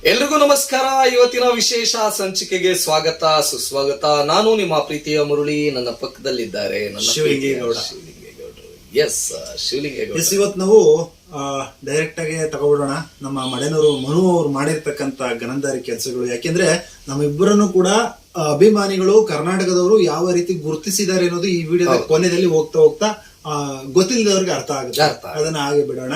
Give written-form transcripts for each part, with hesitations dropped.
ಎಲ್ರಿಗೂ ನಮಸ್ಕಾರ. ಇವತ್ತಿನ ವಿಶೇಷ ಸಂಚಿಕೆಗೆ ಸ್ವಾಗತ ಸುಸ್ವಾಗತ. ನಾನು ನಿಮ್ಮ ಪ್ರೀತಿಯ ಮುರಳಿ. ನನ್ನ ಪಕ್ಕದಲ್ಲಿದ್ದಾರೆ ನನ್ನ ಶಿವಲಿಂಗೇಗೌಡ. ಎಸ್, ಶಿವಲಿಂಗೇಗೌಡ. ಇವತ್ತು ನಾವು ಡೈರೆಕ್ಟ್ ಆಗಿ ತಗೊಬಿಡೋಣ. ನಮ್ಮ ಮಡೆನೂರು ಮನು ಅವ್ರು ಮಾಡಿರ್ತಕ್ಕಂತ ಗನಂದಾರಿ ಕೆಲಸಗಳು. ಯಾಕೆಂದ್ರೆ ನಮ್ಮಿಬ್ಬರನ್ನು ಕೂಡ ಅಭಿಮಾನಿಗಳು ಕರ್ನಾಟಕದವರು ಯಾವ ರೀತಿ ಗುರುತಿಸಿದ್ದಾರೆ ಅನ್ನೋದು ಈ ವಿಡಿಯೋದ ಕೊನೆಯಲ್ಲಿ ಹೋಗ್ತಾ ಗೊತ್ತಿಲ್ಲದವ್ರಿಗೆ ಅರ್ಥ ಆಗುತ್ತೆ. ಅದನ್ನ ಹಾಗೆ ಬಿಡೋಣ.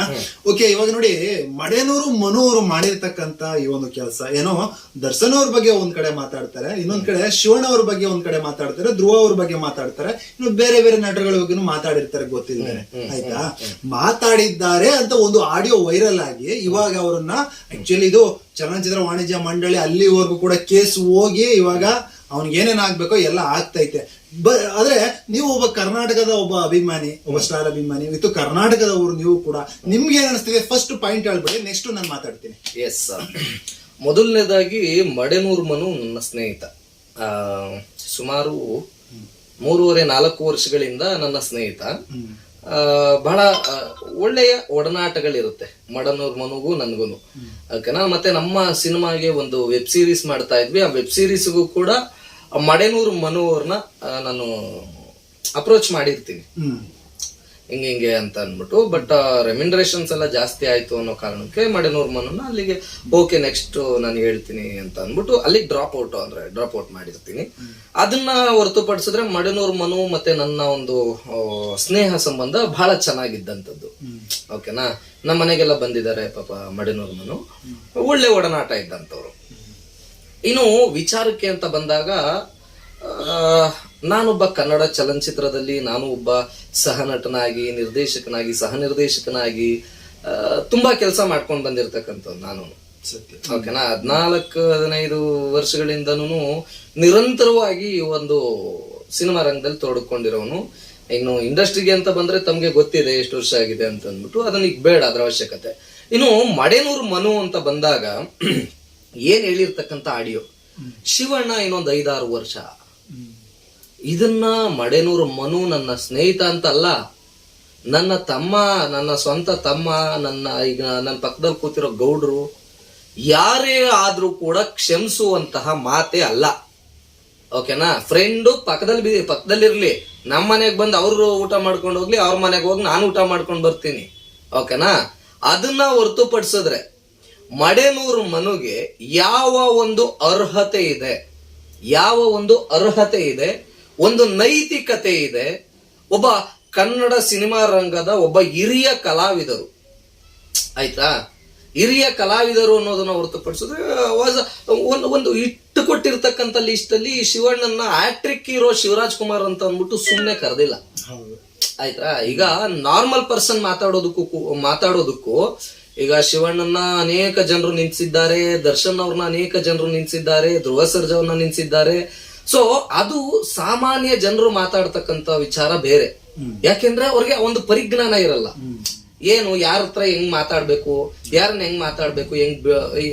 ಓಕೆ, ಇವಾಗ ನೋಡಿ, ಮಡೆನೂರು ಮನು ಅವರು ಮಾಡಿರ್ತಕ್ಕಂತ ಈ ಒಂದು ಕೆಲಸ ಏನೋ ದರ್ಶನ್ ಅವ್ರ ಬಗ್ಗೆ ಒಂದ್ ಕಡೆ ಮಾತಾಡ್ತಾರೆ, ಇನ್ನೊಂದ್ ಕಡೆ ಶಿವಣ್ಣ ಅವ್ರ ಬಗ್ಗೆ ಒಂದ್ ಕಡೆ ಮಾತಾಡ್ತಾರೆ, ಧ್ರುವ ಅವ್ರ ಬಗ್ಗೆ ಮಾತಾಡ್ತಾರೆ, ಇನ್ನು ಬೇರೆ ಬೇರೆ ನಟಗಳ ಬಗ್ಗೆ ಮಾತಾಡಿರ್ತಾರೆ ಗೊತ್ತಿಲ್ಲ. ಆಯ್ತಾ, ಮಾತಾಡಿದ್ದಾರೆ ಅಂತ ಒಂದು ಆಡಿಯೋ ವೈರಲ್ ಆಗಿ ಇವಾಗ ಅವರನ್ನ ಆಕ್ಚುಲಿ ಇದು ಚಲನಚಿತ್ರ ವಾಣಿಜ್ಯ ಮಂಡಳಿ ಅಲ್ಲಿವರೆಗೂ ಕೂಡ ಕೇಸ್ ಹೋಗಿ ಇವಾಗ ಅವ್ನಿಗೆ ಏನೇನ್ ಆಗ್ಬೇಕೋ ಎಲ್ಲ ಆಗ್ತೈತೆ. ಆದ್ರೆ ನೀವು ಒಬ್ಬ ಕರ್ನಾಟಕದ ಒಬ್ಬ ಅಭಿಮಾನಿ, ಒಬ್ಬ ಸ್ಟಾರ್ ಅಭಿಮಾನಿ ವಿತ್ ಕರ್ನಾಟಕದವರು, ನೀವು ಕೂಡ ನಿಮ್ಗೆ ಏನ್ ಅನಿಸ್ತಿದೆ ಫಸ್ಟ್ ಪಾಯಿಂಟ್ ಹೇಳ್ಬಿಡಿ, ನೆಕ್ಸ್ಟ್ ನಾನು ಮಾತಾಡ್ತೀನಿ. ಎಸ್, ಮೊದಲನೇದಾಗಿ ಮಡೆನೂರು ಮನು ನನ್ನ ಸ್ನೇಹಿತ. ಸುಮಾರು 3.5-4 ವರ್ಷಗಳಿಂದ ನನ್ನ ಸ್ನೇಹಿತ. ಬಹಳ ಒಳ್ಳೆಯ ಒಡನಾಟಗಳಿರುತ್ತೆ ಮಡೆನೂರು ಮನುಗೂ ನನ್ಗೂನು. ಓಕೆನಾ. ಮತ್ತೆ ನಮ್ಮ ಸಿನಿಮಾಗೆ ಒಂದು ವೆಬ್ ಸೀರೀಸ್ ಮಾಡ್ತಾ ಇದ್ವಿ. ಆ ವೆಬ್ ಸೀರೀಸ್ಗೂ ಕೂಡ ಮಡೆನೂರು ಮನು ಅವ್ರನ್ನ ನಾನು ಅಪ್ರೋಚ್ ಮಾಡಿರ್ತೀನಿ, ಹಿಂಗೆ ಅಂತ ಅಂದ್ಬಿಟ್ಟು. ಬಟ್ ರೆಮ್ಯುನರೇಷನ್ಸ್ ಎಲ್ಲ ಜಾಸ್ತಿ ಆಯ್ತು ಅನ್ನೋ ಕಾರಣಕ್ಕೆ ಮಡೆನೂರು ಮನುನ ಅಲ್ಲಿಗೆ ಓಕೆ ನೆಕ್ಸ್ಟ್ ನಾನು ಹೇಳ್ತೀನಿ ಅಂತ ಅಂದ್ಬಿಟ್ಟು ಅಲ್ಲಿಗೆ ಡ್ರಾಪ್ ಔಟ್ ಮಾಡಿರ್ತೀನಿ. ಅದನ್ನ ಹೊರತುಪಡಿಸಿದ್ರೆ ಮಡೆನೂರು ಮನು ಮತ್ತೆ ನನ್ನ ಒಂದು ಸ್ನೇಹ ಸಂಬಂಧ ಬಹಳ ಚೆನ್ನಾಗಿದ್ದಂಥದ್ದು. ಓಕೆನಾ. ನಮ್ಮ ಮನೆಗೆಲ್ಲ ಬಂದಿದ್ದಾರೆ ಪಾಪ ಮಡೆನೂರು ಮನು, ಒಳ್ಳೆ ಒಡನಾಟ ಇದ್ದಂಥವ್ರು. ಇನ್ನು ವಿಚಾರಕ್ಕೆ ಅಂತ ಬಂದಾಗ, ನಾನೊಬ್ಬ ಕನ್ನಡ ಚಲನಚಿತ್ರದಲ್ಲಿ ನಾನು ಒಬ್ಬ ಸಹನಟನಾಗಿ, ಸಹ ನಿರ್ದೇಶಕನಾಗಿ ತುಂಬಾ ಕೆಲಸ ಮಾಡ್ಕೊಂಡು ಬಂದಿರ್ತಕ್ಕಂಥದ್ದು ನಾನು. ಓಕೆನಾ. 14-15 ವರ್ಷಗಳಿಂದನೂ ನಿರಂತರವಾಗಿ ಒಂದು ಸಿನಿಮಾ ರಂಗದಲ್ಲಿ ತೊಡಕೊಂಡಿರೋನು. ಇನ್ನು ಇಂಡಸ್ಟ್ರಿಗೆ ಅಂತ ಬಂದ್ರೆ ತಮ್ಗೆ ಗೊತ್ತಿದೆ ಎಷ್ಟು ವರ್ಷ ಆಗಿದೆ ಅಂತ ಅಂದ್ಬಿಟ್ಟು, ಅದನ್ನ ಈಗ ಬೇಡ ಅದ್ರ ಅವಶ್ಯಕತೆ. ಇನ್ನು ಮಡೆನೂರು ಮನು ಅಂತ ಬಂದಾಗ ಏನ್ ಹೇಳಿರ್ತಕ್ಕಂಥ ಆಡಿಯೋ, ಶಿವಣ್ಣ ಇನ್ನೊಂದು 5-6 ವರ್ಷ. ಇದನ್ನ ಮಡೆನೂರು ಮನು ನನ್ನ ಸ್ನೇಹಿತ ಅಂತ ಅಲ್ಲ, ನನ್ನ ತಮ್ಮ, ನನ್ನ ಸ್ವಂತ ತಮ್ಮ, ಈಗ ನನ್ನ ಪಕ್ಕದಲ್ಲಿ ಕೂತಿರೋ ಗೌಡ್ರು, ಯಾರೇ ಆದ್ರೂ ಕೂಡ ಕ್ಷಮಿಸುವಂತಹ ಮಾತೇ ಅಲ್ಲ. ಓಕೆನಾ. ಫ್ರೆಂಡು ಪಕ್ಕದಲ್ಲಿರ್ಲಿ, ನಮ್ಮ ಮನೆಗೆ ಬಂದು ಅವ್ರು ಊಟ ಮಾಡ್ಕೊಂಡು ಹೋಗ್ಲಿ, ಅವ್ರ ಮನೆಗೆ ಹೋಗಿ ನಾನು ಊಟ ಮಾಡ್ಕೊಂಡು ಬರ್ತೀನಿ. ಓಕೆನಾ. ಅದನ್ನ ಹೊರತುಪಡಿಸಿದ್ರೆ ಮಡೆನೂರು ಮನುಗೆ ಯಾವ ಒಂದು ಅರ್ಹತೆ ಇದೆ, ಒಂದು ನೈತಿಕತೆ ಇದೆ. ಒಬ್ಬ ಕನ್ನಡ ಸಿನಿಮಾ ರಂಗದ ಒಬ್ಬ ಹಿರಿಯ ಕಲಾವಿದರು, ಆಯ್ತಾ, ಹಿರಿಯ ಕಲಾವಿದರು ಅನ್ನೋದನ್ನ ಹೊರತುಪಡಿಸಿದ್ರೆ ಒಂದು ಇಟ್ಟು ಕೊಟ್ಟಿರ್ತಕ್ಕಂಥ ಲಿಸ್ಟ್ ಅಲ್ಲಿ ಶಿವಣ್ಣನ ಆಟ್ರಿಕ್ ಹೀರೋ ಶಿವರಾಜ್ ಕುಮಾರ್ ಅಂತ ಅಂದ್ಬಿಟ್ಟು ಸುಮ್ಮನೆ ಕರೆದಿಲ್ಲ. ಆಯ್ತಾ. ಈಗ ನಾರ್ಮಲ್ ಪರ್ಸನ್ ಮಾತಾಡೋದಕ್ಕೂ ಈಗ ಶಿವಣ್ಣನ ಅನೇಕ ಜನರು ನಿಲ್ಸಿದ್ದಾರೆ, ದರ್ಶನ್ ಅವ್ರನ್ನ ಅನೇಕ ಜನರು ನಿಲ್ಸಿದ್ದಾರೆ, ಧ್ರುವ ಸರ್ಜಾ ಅವ್ರನ್ನ ನಿಲ್ಸಿದ್ದಾರೆ. ಸೊ ಅದು ಸಾಮಾನ್ಯ ಜನರು ಮಾತಾಡ್ತಕ್ಕಂತ ವಿಚಾರ ಬೇರೆ. ಯಾಕೆಂದ್ರೆ ಅವ್ರಿಗೆ ಒಂದು ಪರಿಜ್ಞಾನ ಇರಲ್ಲ. ಏನು, ಯಾರ ಹತ್ರ ಹೆಂಗ್ ಮಾತಾಡ್ಬೇಕು, ಯಾರನ್ನ ಹೆಂಗ್ ಮಾತಾಡ್ಬೇಕು,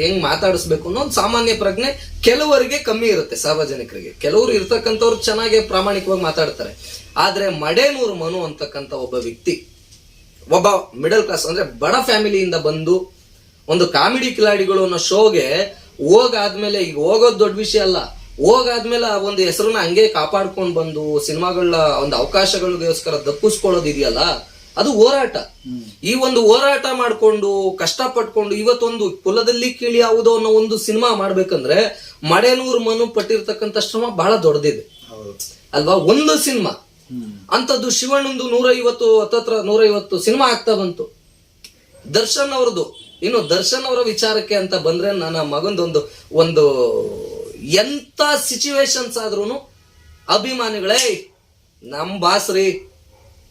ಹೆಂಗ್ ಮಾತಾಡಿಸ್ಬೇಕು ಅನ್ನೋ ಒಂದು ಸಾಮಾನ್ಯ ಪ್ರಜ್ಞೆ ಕೆಲವರಿಗೆ ಕಮ್ಮಿ ಇರುತ್ತೆ. ಸಾರ್ವಜನಿಕರಿಗೆ ಕೆಲವರು ಇರ್ತಕ್ಕಂಥವ್ರು ಚೆನ್ನಾಗಿ ಪ್ರಾಮಾಣಿಕವಾಗಿ ಮಾತಾಡ್ತಾರೆ. ಆದ್ರೆ ಮಡೆನೂರು ಮನು ಅಂತಕ್ಕಂಥ ಒಬ್ಬ ವ್ಯಕ್ತಿ, ಒಬ್ಬ ಮಿಡಲ್ ಕ್ಲಾಸ್ ಅಂದ್ರೆ ಬಡ ಫ್ಯಾಮಿಲಿಯಿಂದ ಬಂದು ಒಂದು ಕಾಮಿಡಿ ಕಿಲಾಡಿಗಳು ಅನ್ನೋ ಶೋಗೆ ಹೋಗಾದ್ಮೇಲೆ, ಈಗ ಹೋಗೋದು ದೊಡ್ಡ ವಿಷಯ ಅಲ್ಲ, ಹೋಗಾದ್ಮೇಲೆ ಆ ಒಂದು ಹೆಸರನ್ನ ಹಂಗೆ ಕಾಪಾಡ್ಕೊಂಡು ಬಂದು ಸಿನಿಮಾಗಳ ಒಂದು ಅವಕಾಶಗಳಿಗೋಸ್ಕರ ದಕ್ಕಿಸ್ಕೊಳ್ಳೋದು ಇದೆಯಲ್ಲ, ಅದು ಹೋರಾಟ. ಈ ಒಂದು ಹೋರಾಟ ಮಾಡ್ಕೊಂಡು ಕಷ್ಟಪಟ್ಕೊಂಡು ಇವತ್ತೊಂದು ಕುಲದಲ್ಲಿ ಕೀಳಿ ಯಾವುದೋ ಅನ್ನೋ ಒಂದು ಸಿನಿಮಾ ಮಾಡ್ಬೇಕಂದ್ರೆ ಮಡೆನೂರು ಮನು ಪಟ್ಟಿರ್ತಕ್ಕಂಥ ಶ್ರಮ ಬಹಳ ದೊಡ್ಡದಿದೆ ಅಲ್ವಾ. ಒಂದು ಸಿನಿಮಾ ಅಂತದ್ದು ಶಿವಣ್ಣಂದು 150 ಸಿನಿಮಾ ಆಗ್ತಾ ಬಂತು. ದರ್ಶನ್ ಅವ್ರದ್ದು, ಇನ್ನು ದರ್ಶನ್ ಅವರ ವಿಚಾರಕ್ಕೆ ಅಂತ ಬಂದ್ರೆ ನನ್ನ ಮಗಂದೊಂದು ಒಂದು ಎಂತ ಸಿಚುವೇಶನ್ಸ್ ಆದ್ರೂ ಅಭಿಮಾನಿಗಳೇ, ನಮ್ ಬಾಸ್ರಿ,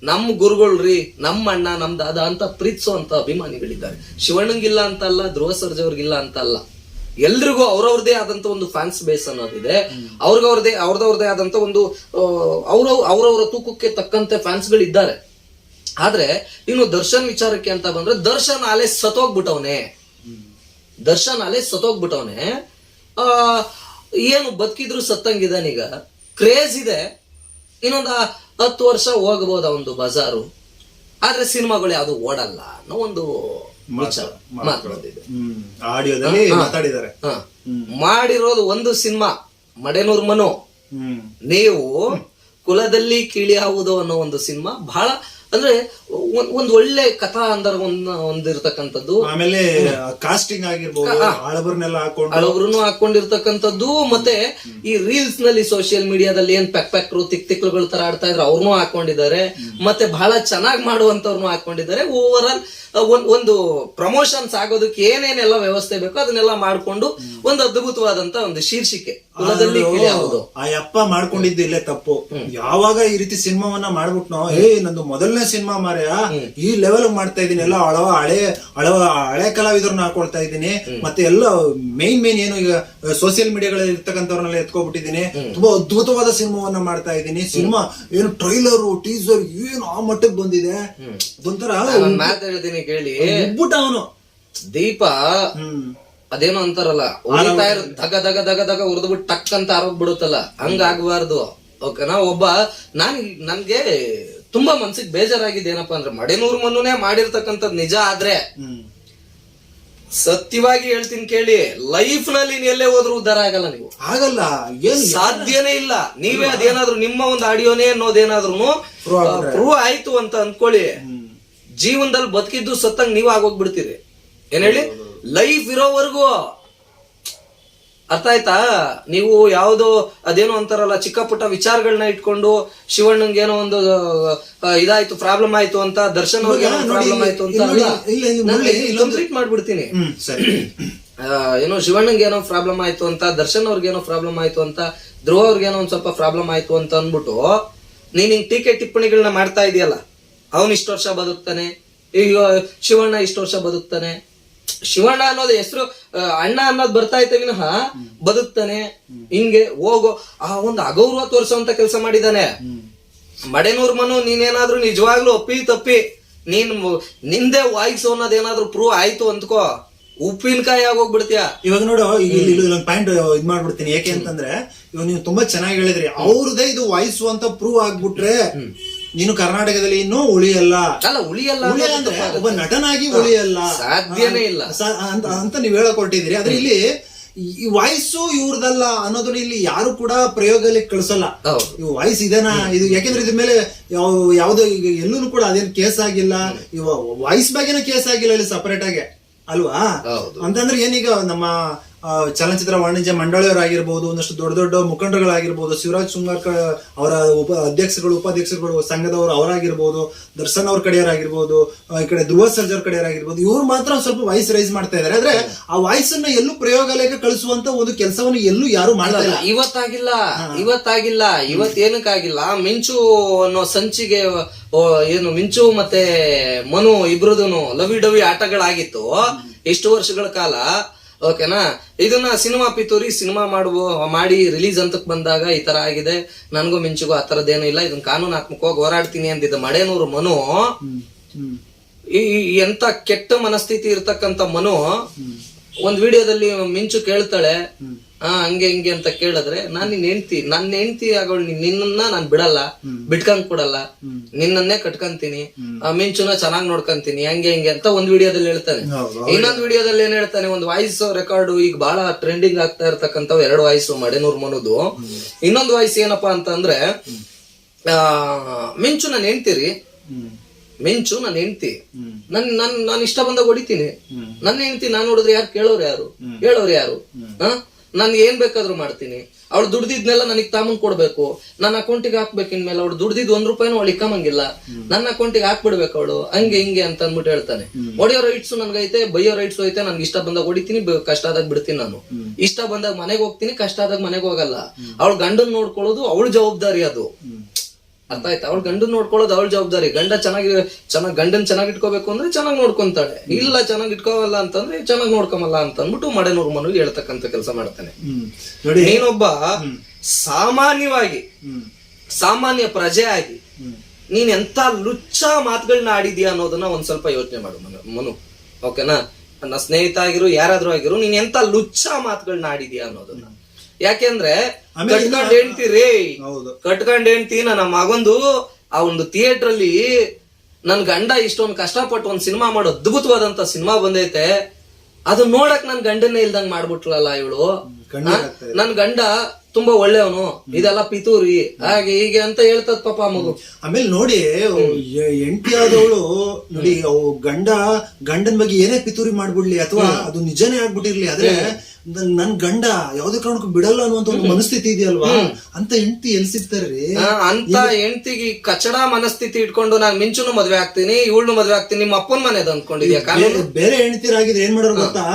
ನಮ್ ಗುರುಗಳ್ರಿ, ನಮ್ಮ ಅಣ್ಣ, ನಮ್ ದಾದ ಅಂತ ಪ್ರೀತಿಸುವಂತ ಅಭಿಮಾನಿಗಳಿದ್ದಾರೆ. ಶಿವಣ್ಣಂಗಿಲ್ಲ ಅಂತ ಅಲ್ಲ, ಧ್ರುವ ಸರ್ಜಾ ಅವ್ರಿಗಿಲ್ಲ ಅಂತ ಅಲ್ಲ, ಎಲ್ರಿಗೂ ಅವ್ರವ್ರದೇ ಆದಂತ ಒಂದು ಫ್ಯಾನ್ಸ್ ಬೇಸ್ ಅನ್ನೋದಿದೆ. ಅವ್ರದವ್ರದೇ ಆದಂತ ಒಂದು ಅವ್ರವ್ರ ತೂಕಕ್ಕೆ ತಕ್ಕಂತೆ ಫ್ಯಾನ್ಸ್ ಗಳಿದ್ದಾರೆ. ಆದ್ರೆ ಇನ್ನು ದರ್ಶನ್ ವಿಚಾರಕ್ಕೆ ಅಂತ ಬಂದ್ರೆ, ದರ್ಶನ್ ಅಲೆ ಸತ್ತೋಗ್ಬಿಟ್ಟವನೆ. ಏನು ಬದುಕಿದ್ರು ಸತ್ತಂಗಿದಾನೀಗ. ಕ್ರೇಜ್ ಇದೆ, ಇನ್ನೊಂದು 10 ವರ್ಷ ಹೋಗಬಹುದು ಒಂದು ಬಜಾರು. ಆದ್ರೆ ಸಿನಿಮಾಗಳು ಯಾವ್ದು ಓಡಲ್ಲ ಅನ್ನೋ ಒಂದು ವಿಚಾರ ಮಾತು ಬಂದಿದೆ. ಆಡಿಯೋದಲ್ಲಿ ಮಾತಾಡಿದ್ದಾರೆ. ಮಾಡಿರೋದು ಒಂದು ಸಿನಿಮಾ ಮಡೆನೂರ್ ಮನು. ನೀವು ಕುಲದಲ್ಲಿ ಕಿಳಿಯಾವುದು ಅನ್ನೋ ಒಂದು ಸಿನಿಮಾ ಬಹಳ ಅಂದ್ರೆ ಒಂದ್ ಒಳ್ಳೆ ಕಥಾ ಅಂದರ್ ಹೊಂದಿರ್ತಕ್ಕಂಥದ್ದು. ಆಮೇಲೆ ಕಾಸ್ಟಿಂಗ್ ಆಗಿರ್ಬೋದು, ಹಳಬ್ರು ಹಾಕೊಂಡಿರ್ತಕ್ಕಂಥದ್ದು. ಮತ್ತೆ ಈ ರೀಲ್ಸ್ ನಲ್ಲಿ ಸೋಷಿಯಲ್ ಮೀಡಿಯಾದಲ್ಲಿ ಏನ್ ಪ್ಯಾಕ್ರು ತಿಕ್ತಿಕ್ಳುಗಳ ತರ ಆಡ್ತಾ ಇದ್ರೆ ಅವ್ರನ್ನೂ ಹಾಕೊಂಡಿದ್ದಾರೆ. ಮತ್ತೆ ಬಹಳ ಚೆನ್ನಾಗಿ ಮಾಡುವಂತವ್ರನ್ನು ಹಾಕೊಂಡಿದ್ದಾರೆ. ಓವರ್ ಆಲ್ ಒಂದು ಪ್ರಮೋಷನ್ಸ್ ಆಗೋದಕ್ಕೆ ಏನೇನೆಲ್ಲ ವ್ಯವಸ್ಥೆ ಬೇಕೋ ಅದನ್ನೆಲ್ಲ ಮಾಡ್ಕೊಂಡು ಒಂದು ಅದ್ಭುತವಾದಂತ ಒಂದು ಶೀರ್ಷಿಕೆ ಕುಲದಲ್ಲಿ ಕಿಳಿಯಾವುದು. ಆ ಅಪ್ಪ ಮಾಡ್ಕೊಂಡಿದ್ದು ಇಲ್ಲೇ ತಪ್ಪು. ಯಾವಾಗ ಈ ರೀತಿ ಸಿನಿಮಾವನ್ನ ಮಾಡ್ಬಿಟ್ನೋ, ನಂದು ಮೊದಲನೇ ಸಿನಿಮಾ ಮಾರ್ಯ ಈ ಲೆವೆಲ್ ಮಾಡ್ತಾ ಇದೀನಿ, ಎಲ್ಲ ಹಳೆ ಕಲಾವಿದರನ್ನ ಹಾಕೊಳ್ತಾ ಇದ್ದೀನಿ, ಮತ್ತೆ ಎಲ್ಲ ಮೇನ್ ಏನು ಈಗ ಸೋಷಿಯಲ್ ಮೀಡಿಯಾಗಳಲ್ಲಿ ಇರ್ತಕ್ಕಂಥವ್ರನ್ನೆಲ್ಲ ಎತ್ಕೊಬಿಟ್ಟಿದ್ದೀನಿ, ತುಂಬಾ ಅದ್ಭುತವಾದ ಸಿನಿಮಾವನ್ನ ಮಾಡ್ತಾ ಇದ್ದೀನಿ. ಸಿನಿಮಾ ಏನು ಟ್ರೈಲರ್ ಟೀಸರ್ ಏನು ಆ ಮಟ್ಟಕ್ಕೆ ಬಂದಿದೆ. ಅದೊಂಥರ ಮಾತು ಹೇಳ್ತೀನಿ ಕೇಳಿ. ಅವನು ದೀಪ ಅದೇನೋ ಅಂತಾರಲ್ಲ, ಉಳಿತಾ ಇರೋ ದಗ ದಗ ದಗ ದಗ ಉರ್ದ್ಬಿಟ್ಟು ಟಕ್ ಅಂತ ಆರೋಗ್ಬಿಡುತ್ತಲ್ಲ, ಹಂಗ ಆಗ್ಬಾರ್ದು. ಓಕೆನಾ? ನನ್ಗೆ ತುಂಬಾ ಮನ್ಸಿಗೆ ಬೇಜಾರಾಗಿದೆ ಏನಪ್ಪಾ ಅಂದ್ರೆ, ಮಡೆನೂರ್ ಮನುನೇ ಮಾಡಿರ್ತಕ್ಕಂಥದ್ ನಿಜ ಆದ್ರೆ ಸತ್ಯವಾಗಿ ಹೇಳ್ತೀನಿ ಕೇಳಿ, ಲೈಫ್ ನಲ್ಲಿ ಎಲ್ಲೇ ಹೋದ್ರು ಉದ್ಧಾರ ಆಗಲ್ಲ. ನೀವು ಆಗಲ್ಲ, ಏನ್ ಸಾಧ್ಯನೇ ಇಲ್ಲ. ನೀವೇ ಅದೇನಾದ್ರು ನಿಮ್ಮ ಒಂದು ಆಡಿಯೋನೇ ಅನ್ನೋದೇನಾದ್ರು ಪ್ರೂವ್ ಆಯ್ತು ಅಂತ ಅನ್ಕೊಳ್ಳಿ, ಜೀವನದಲ್ಲಿ ಬದುಕಿದ್ದು ಸತ್ತಂಗ್ ನೀವ್ ಆಗೋಗ್ಬಿಡ್ತೀರಿ. ಏನ್ ಹೇಳಿ, ಲೈಫ್ ಇರೋವರೆಗೂ. ಅರ್ಥ ಆಯ್ತಾ? ನೀವು ಯಾವ್ದೋ ಅದೇನೋ ಅಂತಾರಲ್ಲ ಚಿಕ್ಕ ಪುಟ್ಟ ವಿಚಾರಗಳನ್ನ ಇಟ್ಕೊಂಡು ಶಿವಣ್ಣಂಗೆ ಏನೋ ಒಂದು ಇದಾಯ್ತು, ಪ್ರಾಬ್ಲಮ್ ಆಯ್ತು ಅಂತ, ದರ್ಶನ್ ಅವ್ರಿಗೆ ಏನೋ ಪ್ರಾಬ್ಲಮ್ ಆಯ್ತು ಅಂತ ಕಂಪ್ಲೀಟ್ ಮಾಡ್ಬಿಡ್ತೀನಿ. ಏನೋ ಶಿವಣ್ಣಂಗೆ ಏನೋ ಪ್ರಾಬ್ಲಮ್ ಆಯ್ತು ಅಂತ, ದರ್ಶನ್ ಅವ್ರಿಗೇನೋ ಪ್ರಾಬ್ಲಮ್ ಆಯ್ತು ಅಂತ, ಧ್ರುವ ಅವ್ರಿಗೇನೋ ಒಂದ್ ಸ್ವಲ್ಪ ಪ್ರಾಬ್ಲಮ್ ಆಯ್ತು ಅಂತ ಅಂದ್ಬಿಟ್ಟು ನೀನ್ ಹಿಂಗ್ ಟೀಕೆ ಟಿಪ್ಪಣಿಗಳನ್ನ ಮಾಡ್ತಾ ಇದೆಯಲ್ಲ, ಅವನ್ ಇಷ್ಟು ವರ್ಷ ಬದುಕ್ತಾನೆ, ಈಗ ಶಿವಣ್ಣ ಇಷ್ಟು ವರ್ಷ ಬದುಕ್ತಾನೆ. ಶಿವಣ್ಣ ಅನ್ನೋದು ಹೆಸರು ಅಣ್ಣ ಅನ್ನೋದು ಬರ್ತಾ ಐತೆ ವಿನಃ ಬದುಕ್ತಾನೆ. ಹಿಂಗೆ ಹೋಗೋ ಆ ಒಂದು ಅಗೌರವ ತೋರಿಸುವಂತ ಕೆಲಸ ಮಾಡಿದಾನೆ ಮಡೆನೂರ್ ಮನು. ನೀನೇನಾದ್ರೂ ನಿಜವಾಗ್ಲೂ ಒಪ್ಪಿ ತಪ್ಪಿ ನಿಂದೆ ವಾಯ್ಸ್ ಅನ್ನೋದೇನಾದ್ರೂ ಪ್ರೂವ್ ಆಯ್ತು ಅಂದ್ಕೋ, ಉಪ್ಪಿನಕಾಯಿ ಆಗೋಗ್ಬಿಡ್ತೀಯ. ಇವಾಗ ನೋಡು, ಇಲ್ಲೊಂದು ಪಾಯಿಂಟ್ ಇದ್ ಮಾಡ್ಬಿಡ್ತೀನಿ. ಯಾಕೆ ಅಂತಂದ್ರೆ ಇವಾಗ ನೀವು ತುಂಬಾ ಚೆನ್ನಾಗಿ ಹೇಳಿದ್ರಿ, ಅವ್ರದೇ ಇದು ವಾಯ್ಸು ಅಂತ ಪ್ರೂವ್ ಆಗ್ಬಿಟ್ರೆ ನೀನು ಕರ್ನಾಟಕದಲ್ಲಿ ಇನ್ನೂ ಉಳಿಯಲ್ಲ ಅಂದ್ರೆ ಒಬ್ಬ ನಟನಾಗಿ ಉಳಿಯಲ್ಲ, ಸಾಧ್ಯನೇ ಇಲ್ಲ ಅಂತ ನೀವ್ ಹೇಳಕ್ ಹೊರಟಿದ್ರಿ. ಆದ್ರೆ ಇಲ್ಲಿ ಈ ವಾಯ್ಸು ಇವ್ರದಲ್ಲ ಅನ್ನೋದನ್ನ ಇಲ್ಲಿ ಯಾರು ಕೂಡ ಪ್ರಯೋಗದಲ್ಲಿ ಕಳಿಸಲ್ಲ. ಈ ವಾಯ್ಸ್ ಇದೇನಾ ಇದು, ಯಾಕೆಂದ್ರೆ ಇದ್ರ ಮೇಲೆ ಯಾವ್ದೋ ಈಗ ಎಲ್ಲೂ ಕೂಡ ಅದೇನು ಕೇಸ್ ಆಗಿಲ್ಲ, ವಾಯ್ಸ್ ಬಗ್ಗೆನೂ ಕೇಸ್ ಆಗಿಲ್ಲ ಇಲ್ಲಿ ಸಪರೇಟ್ ಆಗಿ, ಅಲ್ವಾ? ಅಂತಂದ್ರೆ ಏನೀಗ ನಮ್ಮ ಚಲನಚಿತ್ರ ವಾಣಿಜ್ಯ ಮಂಡಳಿಯವರಾಗಿರ್ಬೋದು, ಒಂದಷ್ಟು ದೊಡ್ಡ ದೊಡ್ಡ ಮುಖಂಡರುಗಳಾಗಿರ್ಬೋದು, ಶಿವರಾಜ್ ಸುಂಗಾರ್ಕರ್ ಅವರ ಅಧ್ಯಕ್ಷಗಳು ಉಪಾಧ್ಯಕ್ಷರುಗಳು ಸಂಘದವರು ಅವರಾಗಿರ್ಬೋದು, ದರ್ಶನ್ ಅವ್ರ ಕಡೆಯವರಾಗಿರ್ಬೋದು, ಈ ಕಡೆ ಧ್ರುವ ಸರ್ಜರ್ ಕಡೆಯವರಾಗಿರ್ಬೋದು, ಇವ್ರು ಮಾತ್ರ ಸ್ವಲ್ಪ ವಾಯ್ಸ್ ರೈಸ್ ಮಾಡ್ತಾ ಇದಾರೆ. ಆದ್ರೆ ಆ ವಾಯ್ಸ್ ಅನ್ನ ಎಲ್ಲೂ ಪ್ರಯೋಗಾಲಯಕ್ಕೆ ಕಳಿಸುವಂತ ಒಂದು ಕೆಲಸವನ್ನು ಎಲ್ಲೂ ಯಾರು ಮಾಡ್ತಾ ಇಲ್ಲ. ಇವತ್ತಾಗಿಲ್ಲ ಇವತ್ತೇನಕ್ಕಾಗಿಲ್ಲ. ಮಿಂಚು ಅನ್ನೋ ಸಂಚಿಗೆ ಏನು ಮಿಂಚು ಮತ್ತೆ ಮನು ಇಬ್ರದೂನು ಲವಿ ಡವಿ ಆಟಗಳಾಗಿತ್ತು ಎಷ್ಟು ವರ್ಷಗಳ ಕಾಲ. ಓಕೆನಾ? ಇದನ್ನ ಸಿನಿಮಾ ಪಿತೂರಿ ಸಿನಿಮಾ ಮಾಡಿ ರಿಲೀಸ್ ಅಂತಕ್ ಬಂದಾಗ ಈ ತರ ಆಗಿದೆ, ನನ್ಗೂ ಮಿಂಚಿಗೂ ಆ ತರದ್ದೇನು ಇಲ್ಲ, ಇದನ್ನ ಕಾನೂನಾತ್ಮಕವಾಗಿ ಹೋರಾಡ್ತೀನಿ ಅಂದಿದ್ದ ಮಡೆನೂರು ಮನು, ಈ ಎಂತ ಕೆಟ್ಟ ಮನಸ್ಥಿತಿ ಇರ್ತಕ್ಕಂಥ ಮನು ಒಂದ್ ವಿಡಿಯೋದಲ್ಲಿ ಮಿಂಚು ಕೇಳ್ತಾಳೆ, ಹಂಗೆ ಹಿಂಗೆ ಅಂತ ಕೇಳಿದ್ರೆ, ನನ್ನ ಹೆಂಡತಿ ಆಗೋಳು, ನಿನ್ನ ನಾನ್ ಬಿಡಲ್ಲ, ಬಿಟ್ಕೊಂಡ್ ಕೊಡಲ್ಲ, ನಿನ್ನನ್ನೇ ಕಟ್ಕಂತೀನಿ, ಮಿಂಚುನ ಚೆನ್ನಾಗ್ ನೋಡ್ಕಂತೀನಿ, ಹಂಗೆ ಹಿಂಗೆ ಅಂತ ಒಂದ್ ವಿಡಿಯೋದಲ್ಲಿ ಹೇಳ್ತಾನೆ. ಇನ್ನೊಂದ್ ವಿಡಿಯೋದಲ್ಲಿ ಏನ್ ಹೇಳ್ತಾನೆ, ಒಂದ್ ವಾಯ್ಸ್ ರೆಕಾರ್ಡ್ ಈಗ ಬಹಳ ಟ್ರೆಂಡಿಂಗ್ ಆಗ್ತಾ ಇರ್ತಕ್ಕಂಥವ್ 2 ವಾಯ್ಸ್ ಮಡೆನೂರ್ ಮನುದು. ಇನ್ನೊಂದು ವಾಯ್ಸ್ ಏನಪ್ಪಾ ಅಂತಂದ್ರೆ, ಮಿಂಚು ನನ್ ಹೆಂಡ್ತಿರಿ, ಮಿಂಚು ನನ್ ಹೆಂಡ್ತಿ, ನಾನು ಇಷ್ಟ ಬಂದಾಗ ಹೊಡಿತೀನಿ, ನನ್ನ ಹೆಂಡ್ತಿ ನಾನ್ ನೋಡಿದ್ರೆ ಯಾರು ಹೇಳೋರು ಯಾರು? ನನ್ಗೆ ಏನ್ ಬೇಕಾದ್ರೂ ಮಾಡ್ತೀನಿ, ಅವಳು ದುಡ್ದಿದ್ನೆಲ್ಲ ನನಗ್ ತಾಮನ್ ಕೊಡ್ಬೇಕು, ನನ್ನ ಅಕೌಂಟಿಗೆ ಹಾಕ್ಬೇಕು, ಇನ್ಮೇಲೆ ಅವಳು ದುಡ್ದಿದ್ 1 ರೂಪಾಯಿನೂ ಅವಳು ಇಕ್ಕಮಂಗಿಲ್ಲ, ನನ್ನ ಅಕೌಂಟಿಗೆ ಹಾಕ್ಬಿಡ್ಬೇಕು ಅವಳು, ಹಂಗೆ ಹಿಂಗೆ ಅಂತ ಅಂದ್ಬಿಟ್ಟು ಹೇಳ್ತಾನೆ. ಹೊಡಿಯೋ ರೈಟ್ಸ್ ನನ್ಗೈತೆ, ಬೈಯೋ ರೈಟ್ಸ್ ಐತೆ, ನನ್ಗೆ ಇಷ್ಟ ಬಂದಾಗ ಹೊಡಿತೀನಿ, ಕಷ್ಟ ಆದಾಗ ಬಿಡ್ತೀನಿ, ನಾನು ಇಷ್ಟ ಬಂದಾಗ ಮನೆಗೆ ಹೋಗ್ತೀನಿ, ಕಷ್ಟ ಆದಾಗ ಮನೆಗೆ ಹೋಗಲ್ಲ. ಅವಳು ಗಂಡನ್ ನೋಡ್ಕೊಳ್ಳೋದು ಅವಳ ಜವಾಬ್ದಾರಿ, ಅದು ಅರ್ಥ ಆಯ್ತಾ? ಅವಳು ಗಂಡನ್ ನೋಡ್ಕೊಳ್ಳೋದು ಅವಳ ಜವಾಬ್ದಾರಿ. ಗಂಡನ್ ಚೆನ್ನಾಗಿ ಇಟ್ಕೋಬೇಕು ಅಂದ್ರೆ ಚೆನ್ನಾಗಿ ನೋಡ್ಕೊಂತಾಳೆ, ಇಲ್ಲ ಚೆನ್ನಾಗಿ ಇಟ್ಕೋವಲ್ಲ ಅಂತಂದ್ರೆ ಚೆನ್ನಾಗಿ ನೋಡ್ಕೊಮಲ್ಲ ಅಂತ ಅಂದ್ಬಿಟ್ಟು ಮಡೆನೂರು ಮನುಗೆ ಹೇಳ್ತಕ್ಕಂಥ ಕೆಲಸ ಮಾಡ್ತಾನೆ. ನೀನೊಬ್ಬ ಸಾಮಾನ್ಯ ಪ್ರಜೆ ಆಗಿ ನೀನ್ ಎಂತ ಲುಚ್ಚ ಮಾತುಗಳನ್ನ ಆಡಿದ್ಯಾ ಅನ್ನೋದನ್ನ ಒಂದ್ ಸ್ವಲ್ಪ ಯೋಚನೆ ಮಾಡು ಮನು. ಓಕೆನಾ? ನನ್ನ ಸ್ನೇಹಿತ ಆಗಿರು, ಯಾರಾದ್ರೂ ಆಗಿರು, ನೀನ್ ಎಂತ ಲುಚ್ಚ ಮಾತುಗಳನ್ನ ಆಡಿದ್ಯಾ ಅನ್ನೋದನ್ನ. ಯಾಕೆಂದ್ರೆ ಕಟ್ಕೊಂಡ್ ಹೆಂಡ್ತಿ ನನ್ನ ಮಗಂದು ಆ ಒಂದು ಥಿಯೇಟರ್ ಅಲ್ಲಿ ನನ್ ಗಂಡ ಇಷ್ಟೊಂದು ಕಷ್ಟಪಟ್ಟು ಒಂದ್ ಸಿನಿಮಾ ಮಾಡೋ ಅದ್ಭುತವಾದಂತ ಸಿನಿಮಾ ಬಂದೈತೆ, ಅದು ನೋಡಕ್ ನನ್ ಗಂಡನ್ನೇ ಇಲ್ದಂಗ್ ಮಾಡ್ಬಿಟ್ಲಲ್ಲ ಇವಳು. ನನ್ ಗಂಡ ತುಂಬಾ ಒಳ್ಳೆಯವನು, ಇದೆಲ್ಲ ಪಿತೂರಿ ಹಾಗೆ ಹೀಗೆ ಅಂತ ಹೇಳ್ತದ ಪಾಪ ಆ ಮಗು. ಆಮೇಲೆ ನೋಡಿ ಹೆಂಡತಿ ಆದವಳು ನೋಡಿ, ಅವು ಗಂಡನ ಬಗ್ಗೆ ಏನೇ ಪಿತೂರಿ ಮಾಡ್ಬಿಡ್ಲಿ ಅಥವಾ ಅದು ನಿಜನೇ ಆಗ್ಬಿಟ್ಟಿರ್ಲಿ, ಆದ್ರೆ ನನ್ ಗಂಡ ಯಾವ್ದೇ ಕಾರಣಕ್ಕೂ ಬಿಡಲ್ಲ ಅನ್ನುವಂತ ಒಂದು ಮನಸ್ಥಿತಿ ಇದೆಯಲ್ವಾ, ಅಂತ ಹೆಂಡತಿ ಎಲ್ಲಿ ಸಿಗ್ತಾರ್ರಿ? ಅಂತ ಹೆಂಡತಿಗೆ ಕಚಡ ಮನಸ್ಥಿತಿ ಇಟ್ಕೊಂಡು ನಾನ್ ಮಿಂಚುನು ಮದ್ವೆ ಆಗ್ತೀನಿ, ಇವಳನ್ನು ಮದ್ವೆ ಆಗ್ತೀನಿ, ನಿಮ್ಮ ಅಪ್ಪನ ಮನೆದ ಅಂದ್ಕೊಂಡಿದ್ಯಾ? ಬೇರೆ ಹೆಂಡತಿರಾಗಿದ್ರೆ ಏನ್ ಮಾಡೋರು ಗೊತ್ತಾ,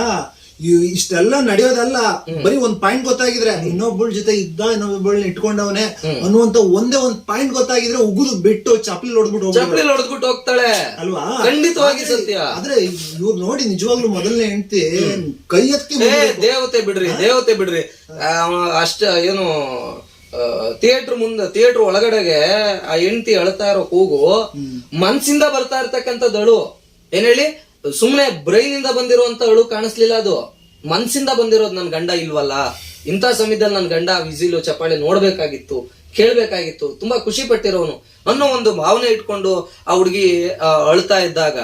ಇಷ್ಟೆಲ್ಲ ನಡೆಯೋದಲ್ಲ, ಬರೀ ಒಂದ್ ಪಾಯಿಂಟ್ ಗೊತ್ತಾಗಿದ್ರೆ ಇನ್ನೊಬ್ಬಳ ಜೊತೆ ಇದ್ದ ಇನ್ನೊಬ್ಬಳನ್ನ ಇಟ್ಕೊಂಡವನೇ ಅನ್ನುವಂತ ಒಂದೇ ಒಂದ್ ಪಾಯಿಂಟ್ ಗೊತ್ತಾಗಿದ್ರೆ ಉಗುದು ಬಿಟ್ಟು ಚಪ್ಪಲಿ ಹೊಡೆದ್ಬಿಟ್ಟು ಹೋಗ್ತಾಳೆ ಅಲ್ವಾ? ಖಂಡಿತವಾಗಿ ಸತ್ಯ. ಆದ್ರೆ ಇವ್ರು ನೋಡಿ ನಿಜವಾಗ್ಲೂ ಮೊದಲನೇ ಹೆಂಡತಿ ಕೈ ಎತ್ತಿ ದೇವತೆ ಬಿಡ್ರಿ ಅಷ್ಟ ಏನು ಥಿಯೇಟರ್ ಒಳಗಡೆಗೆ ಆ ಹೆಂಡತಿ ಅಳ್ತಾ ಇರೋ ಕೂಗು ಮನ್ಸಿಂದ ಬರ್ತಾ ಇರ್ತಕ್ಕಂಥದ್ದಳು. ಏನ್ ಹೇಳಿ, ಸುಮ್ನೆ ಬ್ರೈನ್ ಇಂದ ಬಂದಿರುವಂತ ಅಳು ಕಾಣಿಸ್ಲಿಲ್ಲ, ಅದು ಮನ್ಸಿಂದ ಬಂದಿರೋದು. ನನ್ ಗಂಡ ಇಲ್ವಲ್ಲ, ಇಂಥ ಸಮಯದಲ್ಲಿ ನನ್ ಗಂಡ ವಿಸಿಲು ಚಪ್ಪಾಳೆ ನೋಡ್ಬೇಕಾಗಿತ್ತು, ಕೇಳ್ಬೇಕಾಗಿತ್ತು, ತುಂಬಾ ಖುಷಿ ಪಟ್ಟಿರೋನು ಅನ್ನೋ ಒಂದು ಭಾವನೆ ಇಟ್ಕೊಂಡು ಆ ಹುಡುಗಿ ಅಳ್ತಾ ಇದ್ದಾಗ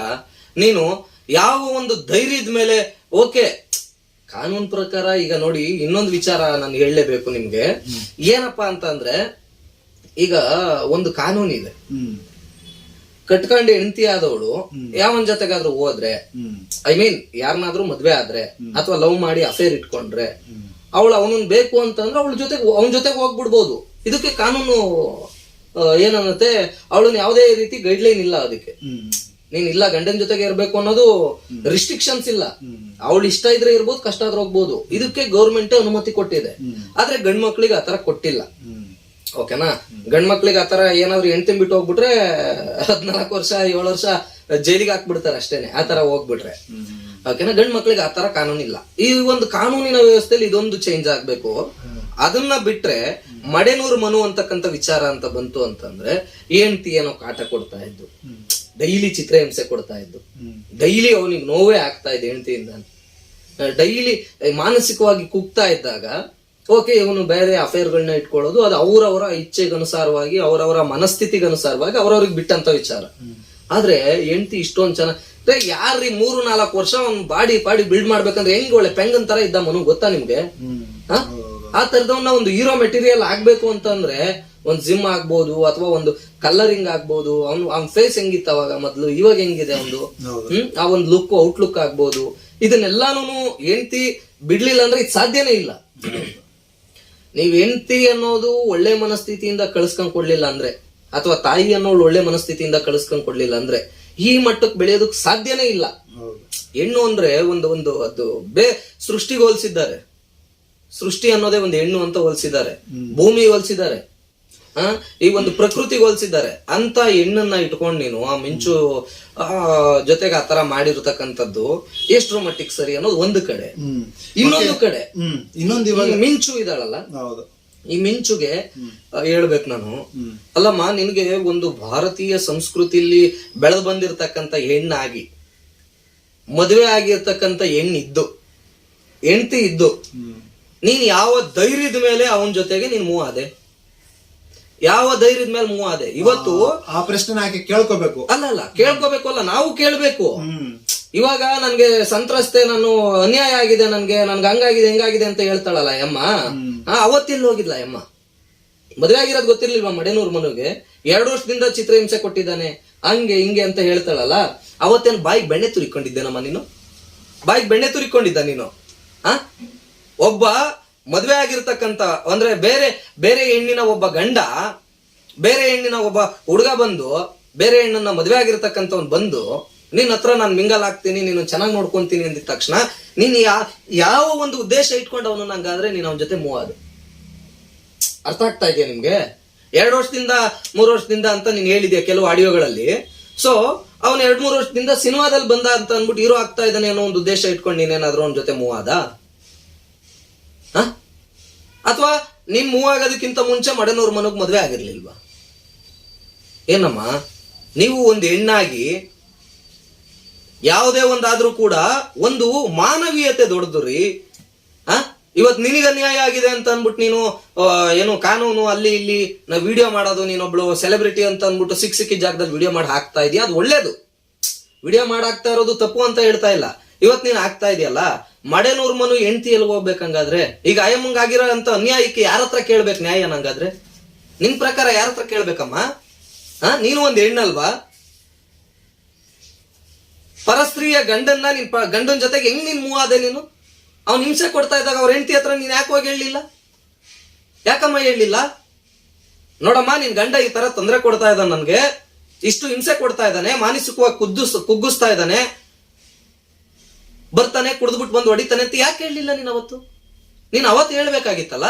ನೀನು ಯಾವ ಒಂದು ಧೈರ್ಯದ ಮೇಲೆ ಓಕೆ ಕಾನೂನು ಪ್ರಕಾರ ಈಗ ನೋಡಿ, ಇನ್ನೊಂದು ವಿಚಾರ ನಾನು ಹೇಳಲೇಬೇಕು ನಿಮ್ಗೆ. ಏನಪ್ಪಾ ಅಂತ ಅಂದ್ರೆ, ಈಗ ಒಂದು ಕಾನೂನು ಇದೆ, ಕಟ್ಕೊಂಡು ಹೆಂಡತಿ ಆದವಳು ಯಾವನ್ ಜೊತೆಗಾದ್ರೂ ಹೋದ್ರೆ, ಐ ಮೀನ್ ಯಾರನ್ನಾದ್ರೂ ಮದ್ವೆ ಆದ್ರೆ ಅಥವಾ ಲವ್ ಮಾಡಿ ಅಫೇರ್ ಇಟ್ಕೊಂಡ್ರೆ, ಅವನನ್ ಬೇಕು ಅಂತಂದ್ರೆ ಅವನ ಜೊತೆಗೆ ಹೋಗ್ಬಿಡ್ಬೋದು. ಇದಕ್ಕೆ ಕಾನೂನು ಏನನ್ನತ್ತೆ, ಅವಳನ್ನ ಯಾವುದೇ ರೀತಿ ಗೈಡ್ಲೈನ್ ಇಲ್ಲ ಅದಕ್ಕೆ. ನೀನ್ ಇಲ್ಲ ಗಂಡನ ಜೊತೆಗೆ ಇರ್ಬೇಕು ಅನ್ನೋದು ರಿಸ್ಟ್ರಿಕ್ಷನ್ಸ್ ಇಲ್ಲ. ಅವಳು ಇಷ್ಟ ಇದ್ರೆ ಇರ್ಬೋದು, ಕಷ್ಟ ಆದ್ರೆ ಹೋಗ್ಬೋದು. ಇದಕ್ಕೆ ಗೌರ್ಮೆಂಟ್ ಅನುಮತಿ ಕೊಟ್ಟಿದೆ. ಆದ್ರೆ ಗಂಡ್ ಮಕ್ಳಿಗೆ ಆತರ ಕೊಟ್ಟಿಲ್ಲ. ಓಕೆನಾ? ಗಂಡ್ ಮಕ್ಳಿಗೆ ಆತರ ಏನಾದ್ರು ಹೆಣ್ತಿನ್ ಬಿಟ್ಟು ಹೋಗ್ಬಿಟ್ರೆ 14 ವರ್ಷ 7 ವರ್ಷ ಜೈಲಿಗೆ ಹಾಕ್ಬಿಡ್ತಾರೆ ಅಷ್ಟೇನೆ, ಆತರ ಹೋಗ್ಬಿಟ್ರೆ. ಓಕೆನಾ? ಗಂಡ್ ಮಕ್ಳಿಗೆ ಆತರ ಕಾನೂನು ಇಲ್ಲ. ಈ ಒಂದು ಕಾನೂನಿನ ವ್ಯವಸ್ಥೆಯಲ್ಲಿ ಇದೊಂದು ಚೇಂಜ್ ಆಗ್ಬೇಕು. ಅದನ್ನ ಬಿಟ್ರೆ ಮಡೆನೂರು ಮನು ಅಂತಕ್ಕಂಥ ವಿಚಾರ ಅಂತ ಬಂತು ಅಂತಂದ್ರೆ, ಹೆಂಡತಿ ಏನೋ ಕಾಟ ಕೊಡ್ತಾ ಇದ್ದು, ಡೈಲಿ ಚಿತ್ರಹಿಂಸೆ ಕೊಡ್ತಾ ಇದ್ದು, ಡೈಲಿ ಅವನಿಗೆ ನೋವೇ ಆಗ್ತಾ ಇದೆ ಹೆಂಡತಿಯಿಂದ, ಡೈಲಿ ಮಾನಸಿಕವಾಗಿ ಕುಗ್ತಾ ಇದ್ದಾಗ ಓಕೆ ಇವನು ಬೇರೆ ಅಫೇರ್ಗಳನ್ನ ಇಟ್ಕೊಳ್ಳೋದು, ಅದು ಅವರವರ ಇಚ್ಛೆಗನುಸಾರವಾಗಿ ಅವರವರ ಮನಸ್ಥಿತಿಗನುಸಾರವಾಗಿ ಅವ್ರವ್ರಿಗೆ ಬಿಟ್ಟಂತ ವಿಚಾರ. ಆದ್ರೆ ಹೆಂಡತಿ ಇಷ್ಟೊಂದ್ ಚೆನ್ನಾಗಿ ಯಾರ್ರಿ 3-4 ವರ್ಷ ಅವ್ನ್ ಬಾಡಿ ಬಿಲ್ಡ್ ಮಾಡ್ಬೇಕಂದ್ರೆ ಹೆಂಗ್ ಒಳ್ಳೆ ಪೆಂಗನ್ ತರ ಇದ್ದ ಮನು, ಗೊತ್ತಾ ನಿಮ್ಗೆ? ಆ ತರದವನ್ನ ಒಂದು ಹೀರೋ ಮೆಟೀರಿಯಲ್ ಆಗ್ಬೇಕು ಅಂತಂದ್ರೆ ಒಂದ್ ಜಿಮ್ ಆಗ್ಬೋದು ಅಥವಾ ಒಂದು ಕಲರಿಂಗ್ ಆಗ್ಬೋದು. ಅವ್ನ್ ಫೇಸ್ ಹೆಂಗಿತ್ತು ಅವಾಗ ಮೊದ್ಲು, ಇವಾಗ ಹೆಂಗಿದೆ ಒಂದು ಆ ಒಂದು ಲುಕ್ ಔಟ್ಲುಕ್ ಆಗ್ಬೋದು. ಇದನ್ನೆಲ್ಲಾನು ಹೆಂಡತಿ ಬಿಡ್ಲಿಲ್ಲ ಅಂದ್ರೆ ಇದು ಸಾಧ್ಯನೇ ಇಲ್ಲ. ನೀವ್ ಹೆಂಡತಿ ಅನ್ನೋದು ಒಳ್ಳೆ ಮನಸ್ಥಿತಿಯಿಂದ ಕಳ್ಸ್ಕೊಂಡ್ ಕೊಡ್ಲಿಲ್ಲ ಅಂದ್ರೆ, ಅಥವಾ ತಾಯಿ ಅನ್ನೋಳು ಒಳ್ಳೆ ಮನಸ್ಥಿತಿಯಿಂದ ಕಳ್ಸ್ಕೊಂಡ್ ಕೊಡ್ಲಿಲ್ಲ ಅಂದ್ರೆ ಈ ಮಟ್ಟಕ್ಕೆ ಬೆಳೆಯೋದಕ್ ಸಾಧ್ಯನೇ ಇಲ್ಲ. ಹೆಣ್ಣು ಅಂದ್ರೆ ಒಂದು ಅದು ಸೃಷ್ಟಿಗೆ ಹೋಲಿಸಿದ್ದಾರೆ. ಸೃಷ್ಟಿ ಅನ್ನೋದೇ ಒಂದು ಹೆಣ್ಣು ಅಂತ ಹೋಲಿಸಿದ್ದಾರೆ, ಭೂಮಿ ಹೋಲಿಸಿದ್ದಾರೆ, ಈ ಒಂದು ಪ್ರಕೃತಿಗೆ ಹೋಲಿಸಿದ್ದಾರೆ. ಅಂತ ಹೆಣ್ಣನ್ನ ಇಟ್ಕೊಂಡು ನೀನು ಆ ಮಿಂಚು ಜೊತೆಗೆ ಆತರ ಮಾಡಿರ್ತಕ್ಕಂಥದ್ದು ಎಷ್ಟರ ಮಟ್ಟಿಗೆ ಸರಿ ಅನ್ನೋದು ಒಂದು ಕಡೆ. ಇನ್ನೊಂದು ಕಡೆ ಮಿಂಚು ಇದಾಳಲ್ಲ, ಈ ಮಿಂಚುಗೆ ಹೇಳ್ಬೇಕು ನಾನು, ಅಲ್ಲಮ್ಮ ನಿನ್ಗೆ ಒಂದು ಭಾರತೀಯ ಸಂಸ್ಕೃತಿಯಲ್ಲಿ ಬೆಳೆದು ಬಂದಿರತಕ್ಕಂಥ ಹೆಣ್ಣಾಗಿ ಮದುವೆ ಆಗಿರ್ತಕ್ಕಂಥ ಹೆಂಡತಿ ಇದ್ದು ನೀನ್ ಯಾವ ಧೈರ್ಯದ ಮೇಲೆ ಅವನ ಜೊತೆಗೆ ನೀನ್ ಮೂವ್ ಆದೆ? ಯಾವ ಧೈರ್ಯದ ಮೇಲೆ ಮೂವ್ ಆದೆ? ಇವತ್ತು ಆ ಪ್ರಶ್ನೆ ಕೇಳ್ಕೋಬೇಕು. ಅಲ್ಲ ಕೇಳ್ಕೋಬೇಕು ಅಲ್ಲ, ನಾವು ಕೇಳ್ಬೇಕು. ಇವಾಗ ನನ್ಗೆ ಸಂತ್ರಸ್ತೆ, ನಾನು ಅನ್ಯಾಯ ಆಗಿದೆ, ನನ್ಗೆ ಹಂಗಾಗಿದೆ ಹೆಂಗಾಗಿದೆ ಅಂತ ಹೇಳ್ತಾಳಲ್ಲ ಅಮ್ಮ, ಅವತ್ತಿಲ್ಲಿ ಹೋಗಿದ್ಲ ಅಮ್ಮ? ಮದುವೆ ಆಗಿರೋದು ಗೊತ್ತಿರ್ಲಿಲ್ವಾ ಮಡೆನೂರು ಮನುಗೆ? 2 ವರ್ಷದಿಂದ ಚಿತ್ರಹಿಂಸೆ ಕೊಟ್ಟಿದ್ದಾನೆ, ಹಂಗೆ ಹಿಂಗೆ ಅಂತ ಹೇಳ್ತಾಳಲ್ಲ, ಅವತ್ತೇನು ಬಾಯಿಗೆ ಬೆಣ್ಣೆ ತುರಿಕೊಂಡಿದ್ದೇನಮ್ಮ ನೀನು? ಬಾಯಿಗೆ ಬೆಣ್ಣೆ ತುರಿಕೊಂಡಿದ್ದ ನೀನು? ಒಬ್ಬ ಮದ್ವೆ ಆಗಿರ್ತಕ್ಕಂಥ ಅಂದ್ರೆ ಬೇರೆ ಹೆಣ್ಣಿನ ಒಬ್ಬ ಗಂಡ, ಬೇರೆ ಹೆಣ್ಣಿನ ಒಬ್ಬ ಹುಡುಗ ಬಂದು ಬೇರೆ ಹೆಣ್ಣನ್ನ ಮದ್ವೆ ಆಗಿರ್ತಕ್ಕಂಥವ್ನು ಬಂದು ನಿನ್ನ ಹತ್ರ ನಾನು ಮಿಂಗಲ್ ಆಗ್ತೀನಿ, ನೀನು ಚೆನ್ನಾಗಿ ನೋಡ್ಕೊಂತೀನಿ ಅಂದಿದ ತಕ್ಷಣ ನೀನ್ ಯಾವ ಒಂದು ಉದ್ದೇಶ ಇಟ್ಕೊಂಡು ಅವನು ನಂಗಾದ್ರೆ ನೀನ್ ಅವನ ಜೊತೆ ಮೂವ್ ಆದು. ಅರ್ಥ ಆಗ್ತಾ ಇದೆಯಾ ನಿಮ್ಗೆ? 2 ವರ್ಷದಿಂದ 3 ವರ್ಷದಿಂದ ಅಂತ ನೀನ್ ಹೇಳಿದ್ಯಾ ಕೆಲವು ಆಡಿಯೋಗಳಲ್ಲಿ. ಸೊ ಅವ್ನು 2-3 ವರ್ಷದಿಂದ ಸಿನಿಮಾದಲ್ಲಿ ಬಂದ ಅಂತ ಅಂದ್ಬಿಟ್ಟು ಹೀರೋ ಆಗ್ತಾ ಇದ್ದಾನೆ ಅನ್ನೋ ಒಂದು ಉದ್ದೇಶ ಇಟ್ಕೊಂಡು ನೀನೇನಾದ್ರೂ ಅವನ ಜೊತೆ ಮೂವ್ ಆದ? ಅಥವಾ ನೀನ್ ಮೂವ್ ಆಗೋದಕ್ಕಿಂತ ಮುಂಚೆ ಮಡೆನೂರು ಮನಗ್ ಮದ್ವೆ ಆಗಿರ್ಲಿಲ್ವಾ? ಏನಮ್ಮ, ನೀವು ಒಂದು ಹೆಣ್ಣಾಗಿ ಯಾವುದೇ ಒಂದಾದ್ರೂ ಕೂಡ ಒಂದು ಮಾನವೀಯತೆ ದೊಡ್ಡದು ರೀ. ಇವತ್ ನಿನಗೆ ಅನ್ಯಾಯ ಆಗಿದೆ ಅಂತ ಅನ್ಬಿಟ್ಟು ನೀನು ಏನು ಕಾನೂನು ಅಲ್ಲಿ ಇಲ್ಲಿ ನಾವು ವಿಡಿಯೋ ಮಾಡೋದು, ನೀನೊಬ್ಳು ಸೆಲೆಬ್ರಿಟಿ ಅಂತ ಅನ್ಬಿಟ್ಟು ಸಿಕ್ಕಿ ಜಾಗದಲ್ಲಿ ವಿಡಿಯೋ ಮಾಡಿ ಹಾಕ್ತಾ ಇದೀಯ, ಅದು ಒಳ್ಳೇದು. ವಿಡಿಯೋ ಮಾಡಾಕ್ತಾ ಇರೋದು ತಪ್ಪು ಅಂತ ಹೇಳ್ತಾ ಇಲ್ಲ. ಇವತ್ ನೀನ್ ಆಗ್ತಾ ಇದೆಯಲ್ಲ, ಮಡೆನೂರ್ ಮನು ಹೆಂಡತಿ ಎಲ್ಲಿ ಹೋಗ್ಬೇಕಂಗಾದ್ರೆ? ಈಗ ಅಯ್ಯಮ್ಮಂಗ್ ಆಗಿರೋ ಅಂತ ಅನ್ಯಾಯಕ್ಕೆ ಯಾರ ಹತ್ರ ಕೇಳ್ಬೇಕು ನ್ಯಾಯ? ನಂಗಾದ್ರೆ ನಿನ್ ಪ್ರಕಾರ ಯಾರ ಹತ್ರ ಕೇಳ್ಬೇಕಮ್ಮ? ನೀನು ಒಂದ್ ಹೆಣ್ಣಲ್ವಾ? ಪರಸ್ತ್ರೀಯ ಗಂಡನ್ನ ನಿನ್ ಗಂಡನ ಜೊತೆಗೆ ಹೆಂಗ್ ನೀನ್ ಮೂವ್ ಆದೆ ನೀನು? ಅವ್ನು ಹಿಂಸೆ ಕೊಡ್ತಾ ಇದ್ದಾಗ ಅವ್ರ ಹೆಂಡತಿ ಹತ್ರ ನೀನ್ ಯಾಕೆ ಹೋಗಿ ಹೇಳಲಿಲ್ಲ? ಯಾಕಮ್ಮ ಹೇಳಲಿಲ್ಲ? ನೋಡಮ್ಮ, ನಿನ್ ಗಂಡ ಈ ತರ ತೊಂದರೆ ಕೊಡ್ತಾ ಇದ್ದಾನೆ, ನನ್ಗೆ ಇಷ್ಟು ಹಿಂಸೆ ಕೊಡ್ತಾ ಇದ್ದಾನೆ, ಮಾನಸಿಕವಾಗಿ ಕುಗ್ಗಿಸ್ತಾ ಇದ್ದಾನೆ, ಬರ್ತಾನೆ ಕುಡಿದ್ಬಿಟ್ಟು ಬಂದು ಹೊಡಿತಾನೆ ಅಂತ ಯಾಕೆ ಹೇಳಲಿಲ್ಲ ನೀನ್ ಅವತ್ತು? ನೀನ್ ಅವತ್ತು ಹೇಳ್ಬೇಕಾಗಿತ್ತಲ್ಲ.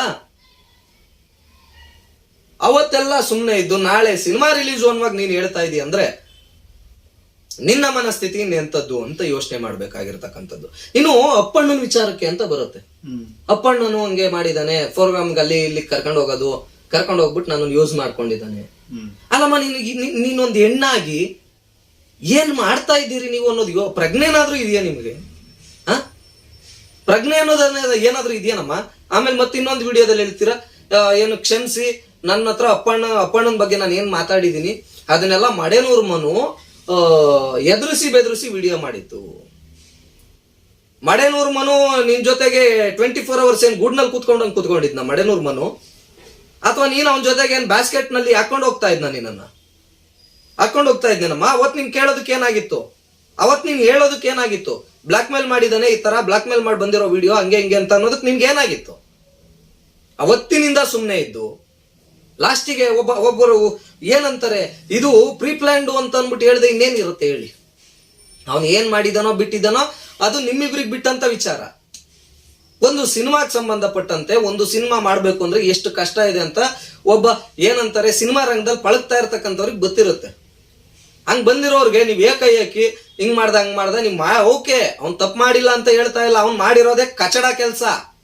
ಅವತ್ತೆಲ್ಲ ಸುಮ್ನೆ ಇದ್ದು ನಾಳೆ ಸಿನಿಮಾ ರಿಲೀಸ್ ಅನ್ನುವಾಗ ನೀನ್ ಹೇಳ್ತಾ ಇದೀಯ ಅಂದ್ರೆ ನಿನ್ನ ಮನಸ್ಥಿತಿ ಎಂತದ್ದು ಅಂತ ಯೋಚನೆ ಮಾಡ್ಬೇಕಾಗಿರ್ತಕ್ಕಂಥದ್ದು. ಇನ್ನು ಅಪ್ಪಣ್ಣನ ವಿಚಾರಕ್ಕೆ ಅಂತ ಬರುತ್ತೆ. ಅಪ್ಪಣ್ಣನು ಹಂಗೆ ಮಾಡಿದಾನೆ, ಪ್ರೋಗ್ರಾಮ್ ಅಲ್ಲಿ ಇಲ್ಲಿ ಕರ್ಕೊಂಡು ಹೋಗ್ಬಿಟ್ಟು ನಾನು ಯೂಸ್ ಮಾಡ್ಕೊಂಡಿದ್ದಾನೆ. ಅಲ್ಲಮ್ಮ, ನೀನೊಂದು ಹೆಣ್ಣಾಗಿ ಏನ್ ಮಾಡ್ತಾ ಇದ್ದೀರಿ ನೀವು ಅನ್ನೋದು ಪ್ರಜ್ಞೆನಾದ್ರೂ ಇದೆಯಾ ನಿಮ್ಗೆ? ಪ್ರಜ್ಞೆ ಅನ್ನೋದನ್ನ ಏನಾದ್ರೂ ಇದೆಯೇನಮ್ಮ? ಆಮೇಲೆ ಮತ್ತೆ ಇನ್ನೊಂದು ವಿಡಿಯೋದಲ್ಲಿ ಹೇಳ್ತೀರಾ ಏನು, ಕ್ಷಮಿಸಿ, ನನ್ನ ಹತ್ರ ಅಪ್ಪಣ್ಣನ ಬಗ್ಗೆ ನಾನು ಏನ್ ಮಾತಾಡಿದೀನಿ ಅದನ್ನೆಲ್ಲ ಮಡೆನೂರ್ ಮನು ಎದುರಿಸಿ ಬೆದರಿಸಿ ವಿಡಿಯೋ ಮಾಡಿತ್ತು. ಮಡೆನೂರ್ ಮನು ನಿನ್ ಜೊತೆಗೆ 24 hours ಏನ್ ಗೂಡ್ನಲ್ಲಿ ಕೂತ್ಕೊಂಡಿದ್ನ ಮಡೆನೂರ್ ಮನು? ಅಥವಾ ನೀನ್ ಅವನ ಜೊತೆಗೆ ಏನ್ ಬ್ಯಾಸ್ಕೆಟ್ ನಲ್ಲಿ ಹಾಕೊಂಡು ಹೋಗ್ತಾ ಇದ್ನ? ನಿನ್ನ ಹಾಕೊಂಡು ಹೋಗ್ತಾ ಇದ್ದೇನಮ್ಮ? ಅವತ್ ನೀನ್ ಕೇಳೋದಕ್ಕೆ ಏನಾಗಿತ್ತು? ಅವತ್ ನೀನ್ ಹೇಳೋದಕ್ಕೆ ಏನಾಗಿತ್ತು? ಬ್ಲಾಕ್ ಮೇಲ್ ಮಾಡಿದಾನೆ, ಈ ತರ ಬ್ಲಾಕ್ ಮೇಲ್ ಮಾಡಿ ಬಂದಿರೋ ವಿಡಿಯೋ ಹಂಗೆ ಹಿಂಗೆ ಅಂತ ಅನ್ನೋದಕ್ಕೆ ನಿನ್ಗೆ ಏನಾಗಿತ್ತು? ಅವತ್ತಿನಿಂದ ಸುಮ್ನೆ ಇದ್ದು ಲಾಸ್ಟಿಗೆ ಒಬ್ಬರು ಏನಂತಾರೆ, ಇದು ಪ್ರೀ ಪ್ಲಾನ್ಡ್ ಅಂತ ಅನ್ಬಿಟ್ಟು ಹೇಳಿದೆ, ಇನ್ನೇನಿರುತ್ತೆ ಹೇಳಿ? ಅವನು ಏನ್ ಮಾಡಿದಾನೋ ಬಿಟ್ಟಿದ್ದಾನೋ ಅದು ನಿಮ್ಮಿಬ್ರಿಗೆ ಬಿಟ್ಟಂತ ವಿಚಾರ. ಒಂದು ಸಿನಿಮಾಗೆ ಸಂಬಂಧಪಟ್ಟಂತೆ ಒಂದು ಸಿನಿಮಾ ಮಾಡ್ಬೇಕು ಅಂದ್ರೆ ಎಷ್ಟು ಕಷ್ಟ ಇದೆ ಅಂತ ಒಬ್ಬ ಏನಂತಾರೆ ಸಿನಿಮಾ ರಂಗದಲ್ಲಿ ಪಳಗ್ತಾ ಇರ್ತಕ್ಕಂಥವ್ರಿಗೆ ಗೊತ್ತಿರುತ್ತೆ. ಹಂಗ್ ಬಂದಿರೋರ್ಗೆ ನೀವ್ ಏಕೈ ಹಾಕಿ ಹಿಂಗ್ ಮಾಡ್ದ ನಿಮ್ ಓಕೆ, ಅವ್ನ್ ತಪ್ಪು ಮಾಡಿಲ್ಲ ಅಂತ ಹೇಳ್ತಾ ಇಲ್ಲ, ಅವ್ನ್ ಮಾಡಿರೋದೇ ಕಚಡ ಕೆಲ್ಸ.